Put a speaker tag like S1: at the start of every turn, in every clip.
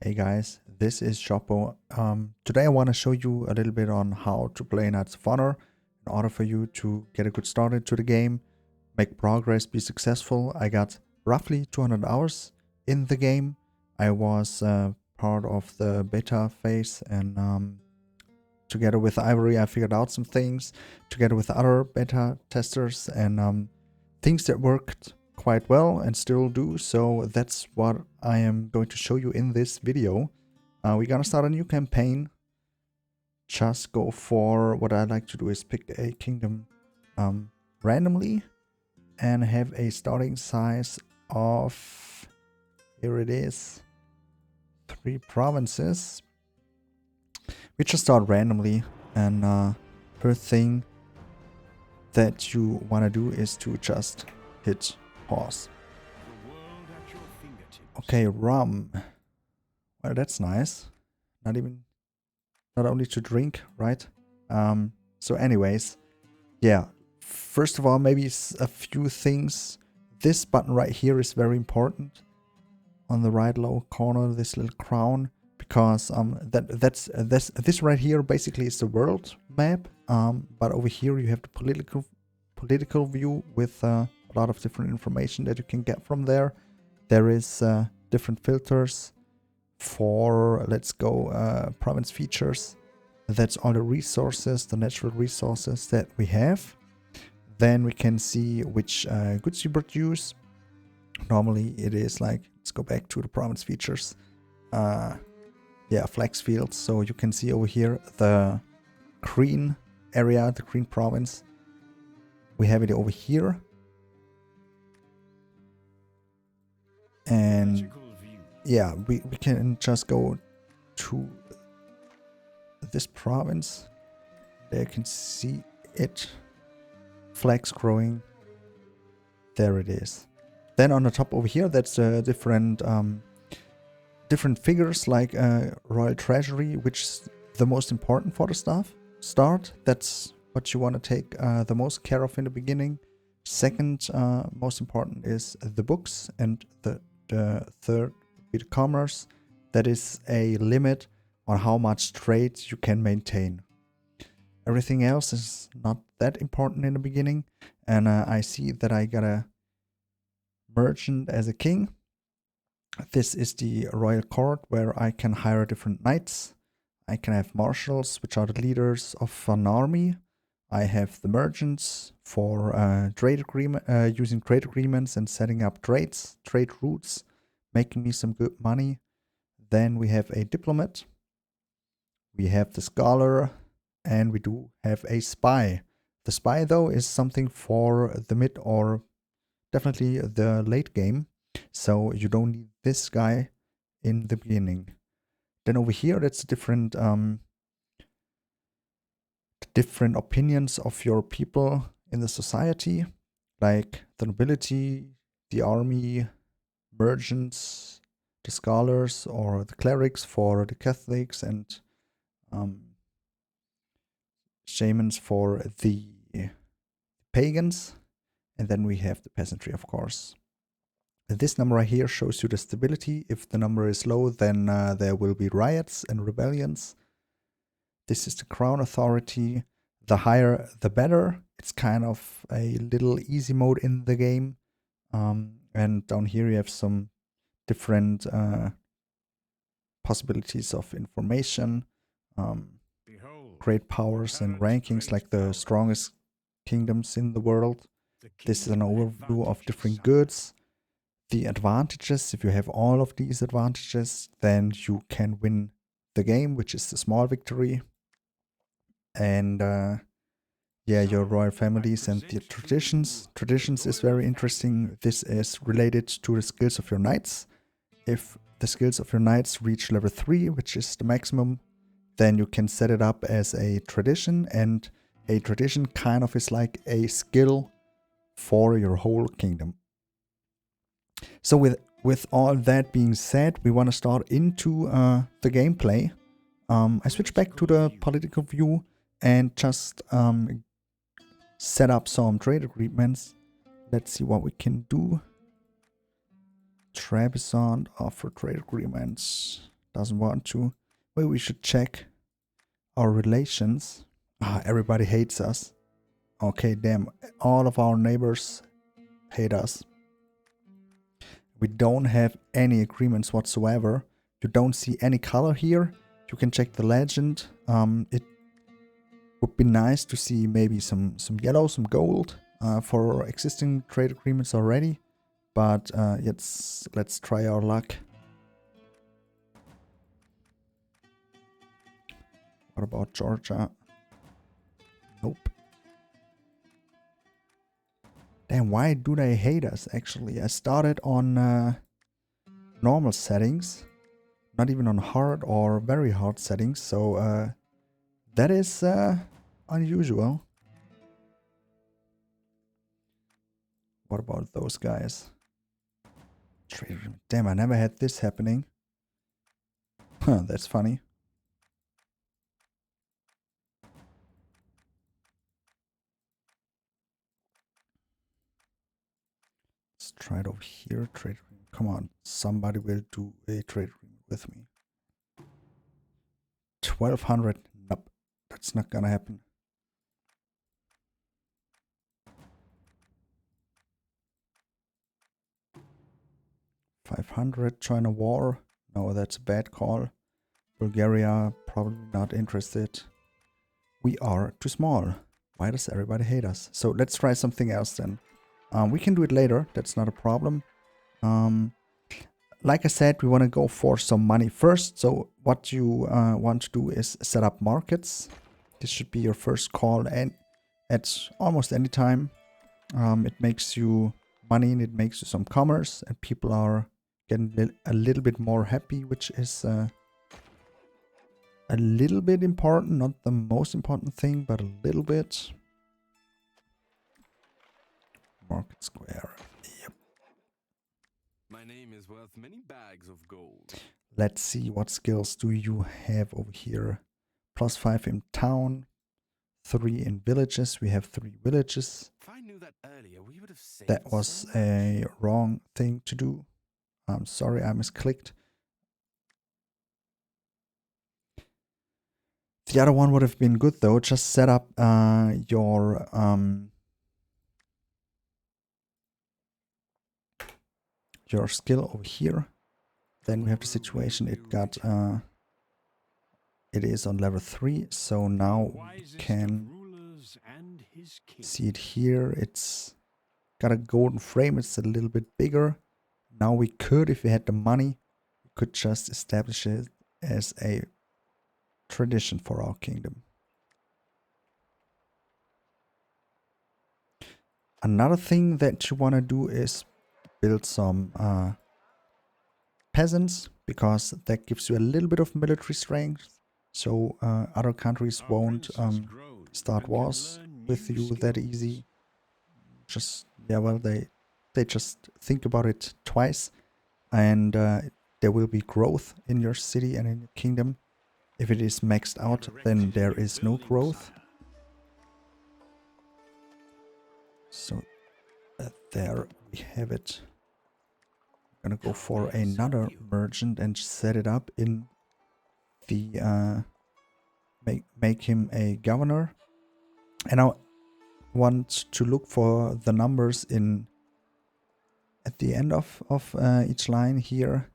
S1: Hey guys, this is Shoppo. Today I want to show you a little bit on how to play Knights of Honor in order for you to get a good start into the game, make progress, be successful. I got roughly 200 hours in the game. I was part of the beta phase and together with Ivory I figured out some things, together with other beta testers and things that worked quite well and still do, so that's what I am going to show you in this video. We're gonna start a new campaign. Just go for what I like to do is pick a kingdom randomly and have a starting size of, here it is, 3 provinces. We just start randomly, and first thing that you want to do is to just hit pause. Okay, rum. Well, that's nice. Not only to drink, right? So anyways, yeah. First of all, maybe a few things. This button right here is very important. On the right lower corner, this little crown, because this right here basically is the world map. But over here you have the political view with a lot of different information that you can get from there. There is different filters for, let's go, province features. That's all the resources, the natural resources that we have. Then we can see which goods you produce. Normally it is like, let's go back to the province features. Yeah, flax fields. So you can see over here the green area, the green province. We have it over here. And yeah, we can just go to this province. There you can see it. Flags growing. There it is. Then on the top over here, that's different figures like royal treasury, which is the most important for the start. That's what you want to take the most care of in the beginning. Second most important is the books, and the third be the commerce. That is a limit on how much trade you can maintain. Everything else is not that important in the beginning. And I see that I got a merchant as a king. This is the royal court where I can hire different knights. I can have marshals, which are the leaders of an army. I have the merchants for using trade agreements and setting up trade routes, making me some good money. Then we have a diplomat. We have the scholar, and we do have a spy. The spy, though, is something for the mid or definitely the late game. So you don't need this guy in the beginning. Then over here, that's different opinions of your people in the society, like the nobility, the army, merchants, the scholars, or the clerics for the Catholics, and shamans for the pagans. And then we have the peasantry, of course. This number right here shows you the stability. If the number is low, then there will be riots and rebellions. This is the crown authority. The higher, the better. It's kind of a little easy mode in the game. And down here you have some different possibilities of information. Great powers and rankings, like the strongest kingdoms in the world. This is an overview of different goods. The advantages, if you have all of these advantages, then you can win the game, which is the small victory. And yeah, your royal families and the traditions. Traditions is very interesting. This is related to the skills of your knights. If the skills of your knights reach level 3, which is the maximum, then you can set it up as a tradition, and a tradition kind of is like a skill for your whole kingdom. So with all that being said, we want to start into the gameplay. I switch back to the political view and just set up some trade agreements. Let's see what we can do. Trebizond offer trade agreements. doesn't want to. Maybe we should check our relations. Everybody hates us. Okay, damn. All of our neighbors hate us. We don't have any agreements whatsoever. You don't see any color here. You can check the legend. It would be nice to see maybe some yellow, some gold for existing trade agreements already. But let's try our luck. What about Georgia? Nope. Damn, why do they hate us actually? I started on normal settings, not even on hard or very hard settings, so that is unusual. What about those guys? Damn, I never had this happening. Huh, that's funny. Let's try it over here. Trade. Come on, somebody will do a trade with me. 1200. Nope, that's not gonna happen. $500. China war. No, that's a bad call. Bulgaria, probably not interested. We are too small. Why does everybody hate us? So let's try something else then. We can do it later. That's not a problem. Like I said, we want to go for some money first. So what you want to do is set up markets. This should be your first call, and at almost any time. It makes you money and it makes you some commerce, and people are getting a little bit more happy, which is a little bit important. Not the most important thing, but a little bit. Market Square. Yep.
S2: My name is worth many bags of gold.
S1: Let's see, what skills do you have over here? +5 in town, 3 in villages. We have 3 villages.
S2: If I knew that earlier, we would have saved.
S1: That was a wrong thing to do. I'm sorry, I misclicked. The other one would have been good though. Just set up your skill over here. Then we have the situation. It got it is on level 3, so now we can see it here. It's got a golden frame. It's a little bit bigger. Now we could, if we had the money, we could just establish it as a tradition for our kingdom. Another thing that you want to do is build some peasants, because that gives you a little bit of military strength, so other countries won't start wars with you that easy. Just, yeah, well, they just think about it twice, and there will be growth in your city and in your kingdom. If it is maxed out, then there is no growth. So there we have it. I'm gonna go for another merchant and set it up in the make him a governor. And I want to look for the numbers in at the end of each line here.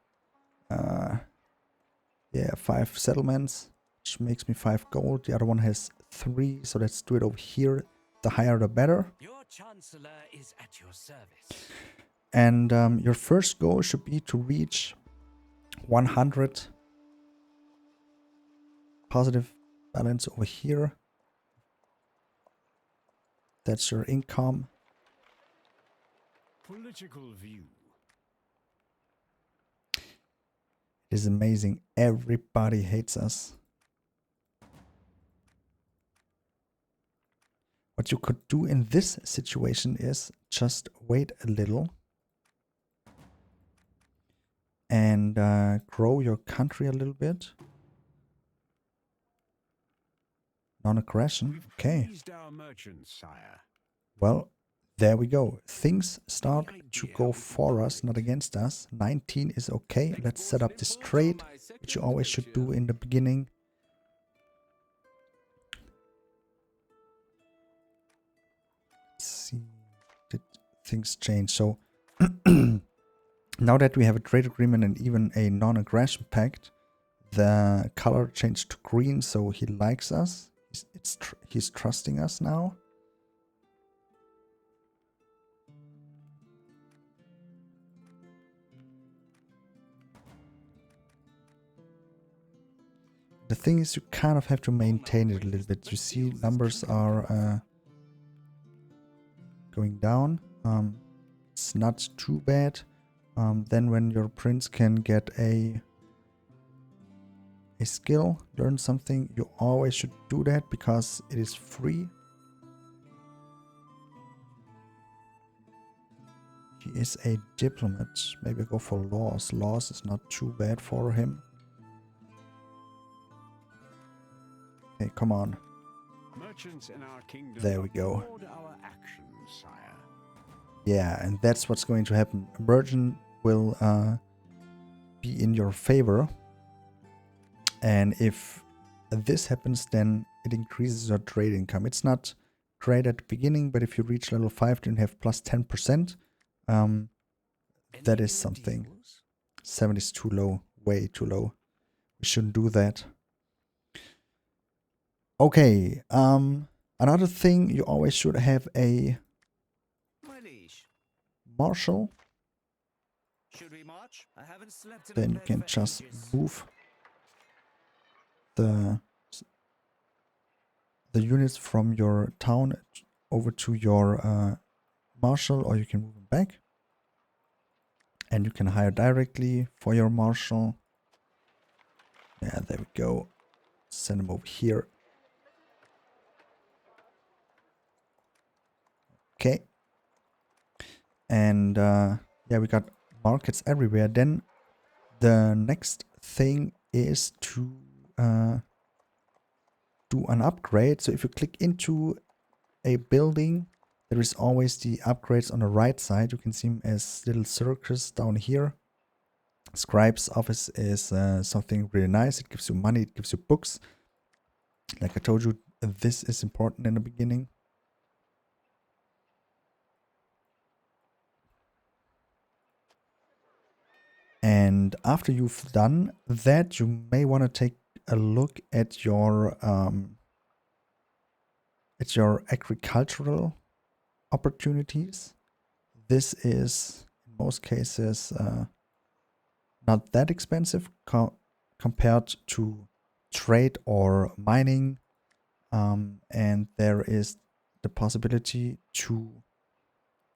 S1: Yeah, 5 settlements, which makes me 5 gold. The other one has 3, so let's do it over here. The higher the better.
S3: Your chancellor is at your service.
S1: And your first goal should be to reach 100 positive balance over here. That's your income.
S3: Political view.
S1: It is amazing. Everybody hates us. What you could do in this situation is just wait a little and grow your country a little bit. Non-aggression. Okay.
S3: Our merchants, sire.
S1: Well, there we go. Things start
S2: The
S1: to
S2: idea
S1: go
S2: would be
S1: for us, not
S2: perfect.
S1: against us. 19 is okay. Let's set up this
S2: Exports
S1: trade,
S2: are my
S1: which you
S2: second
S1: always should
S2: nature.
S1: do in the beginning. Let's see, did things change? So now that we have a trade agreement and even a non-aggression pact, the color changed to green, so he likes us. He's trusting us now. The thing is, you kind of have to maintain it a little bit. You see, numbers are going down. It's not too bad. Then when your prince can get a skill, learn something, you always should do that because it is free. He is a diplomat. Maybe go for laws. Laws is not too bad for him. Okay, come on.
S3: Merchants in our kingdom
S1: There we go.
S3: applaud our actions, sire.
S1: Yeah, and that's what's going to happen. A merchant will be in your favor. And if this happens, then it increases your trade income. It's not great at the beginning, but if you reach level 5, then you have plus 10%. That is something. 7 is too low. Way too low. We shouldn't do that. Okay. Another thing, you always should have a
S3: My liege,
S1: marshal.
S3: should we march? I haven't slept in
S1: Then
S3: a
S1: you
S3: bed
S1: can
S3: for
S1: just
S3: ages.
S1: move the units from your town over to your marshal, or you can move them back. And you can hire directly for your marshal. Yeah, there we go. Send him over here. Okay. And yeah, we got markets everywhere. Then the next thing is to do an upgrade. So if you click into a building, there is always the upgrades on the right side. You can see them as little circles down here. Scribe's office is something really nice. It gives you money, it gives you books. Like I told you, this is important in the beginning. And after you've done that, you may want to take a look at your agricultural opportunities. This is in most cases not that expensive compared to trade or mining, and there is the possibility to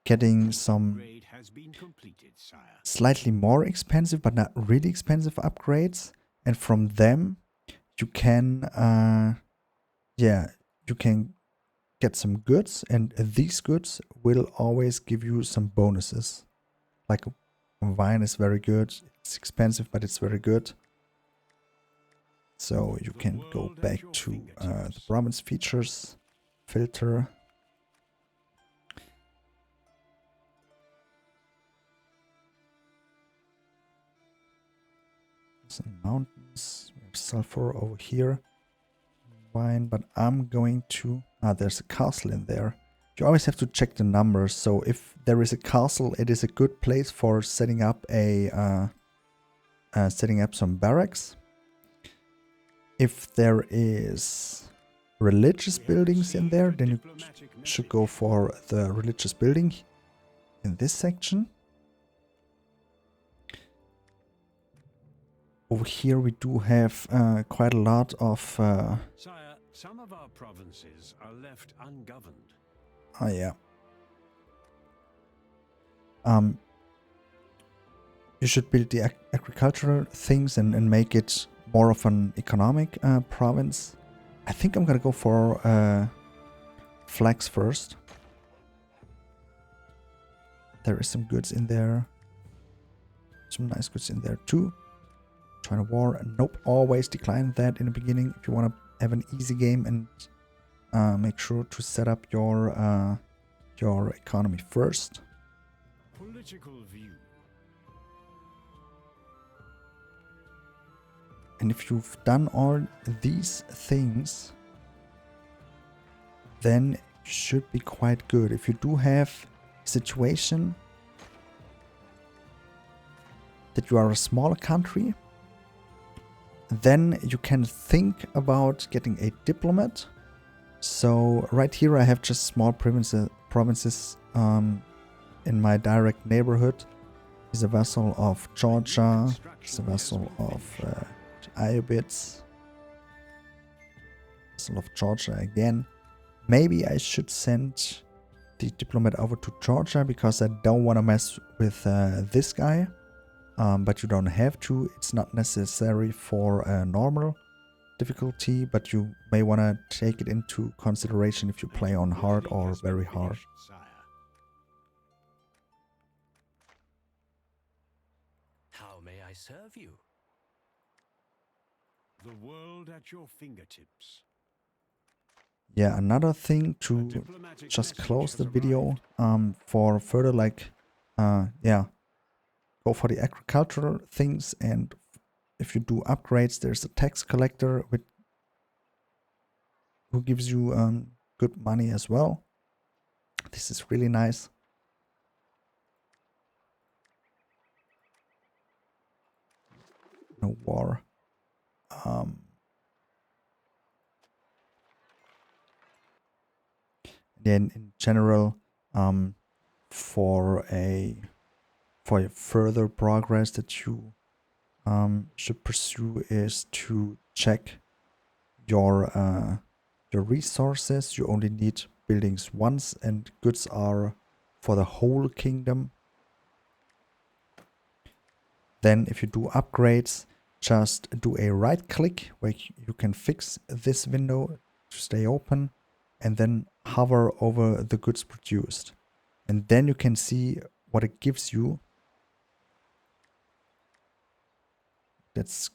S1: getting some
S3: Upgrade has been completed, sire.
S1: slightly more expensive but not really expensive upgrades, and from them you can you can get some goods, and these goods will always give you some bonuses. Like wine is very good. It's expensive, but it's very good. So you can go back to the province features, filter. Some mountains. We have sulfur over here. Wine, but I'm going to... there's a castle in there. You always have to check the numbers. So if there is a castle, it is a good place for setting up some barracks. If there is religious buildings in there, then you should go for the religious building in this section. Over here we do have quite a lot of...
S3: Sire, some of our provinces are left ungoverned.
S1: oh yeah. You should build the agricultural things and make it more of an economic province. I think I'm gonna go for flax first. There is some goods in there. Some nice goods in there too. Trying to war. Nope, always decline that in the beginning if you want to have an easy game, and make sure to set up your your economy first.
S3: Political view.
S1: And if you've done all these things, then you should be quite good. If you do have a situation that you are a smaller country, then you can think about getting a diplomat. So right here I have just small provinces in my direct neighborhood. He's a vassal of Georgia. He's a vassal of Iobits. Vassal of Georgia again. Maybe I should send the diplomat over to Georgia because I don't want to mess with this guy. But you don't have to. It's not necessary for a normal difficulty, but you may want to take it into consideration if you play on hard or very hard.
S4: How may I serve you?
S3: The world at your fingertips.
S1: Yeah, another thing to just close the video for further yeah, go for the agricultural things, and if you do upgrades, there's a tax collector who gives you good money as well. This is really nice. No war. Then in general, for your further progress that you should pursue is to check your resources. You only need buildings once, and goods are for the whole kingdom. Then if you do upgrades, just do a right click where you can fix this window to stay open, and then hover over the goods produced, and then you can see what it gives you. Let's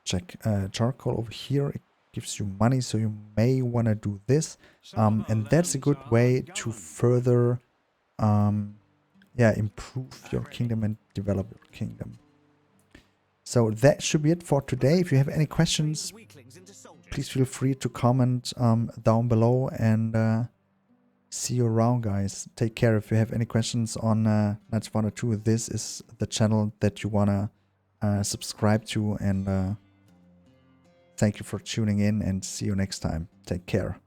S1: check charcoal over here. It gives you money, so you may want to do this. And that's a good way to further improve your kingdom and develop your kingdom. So that should be it for today. If you have any questions, please feel free to comment down below, and see you around, guys. Take care. If you have any questions on Knights of Honor 2, this is the channel that you want to subscribe to, and thank you for tuning in, and see you next time. Take care.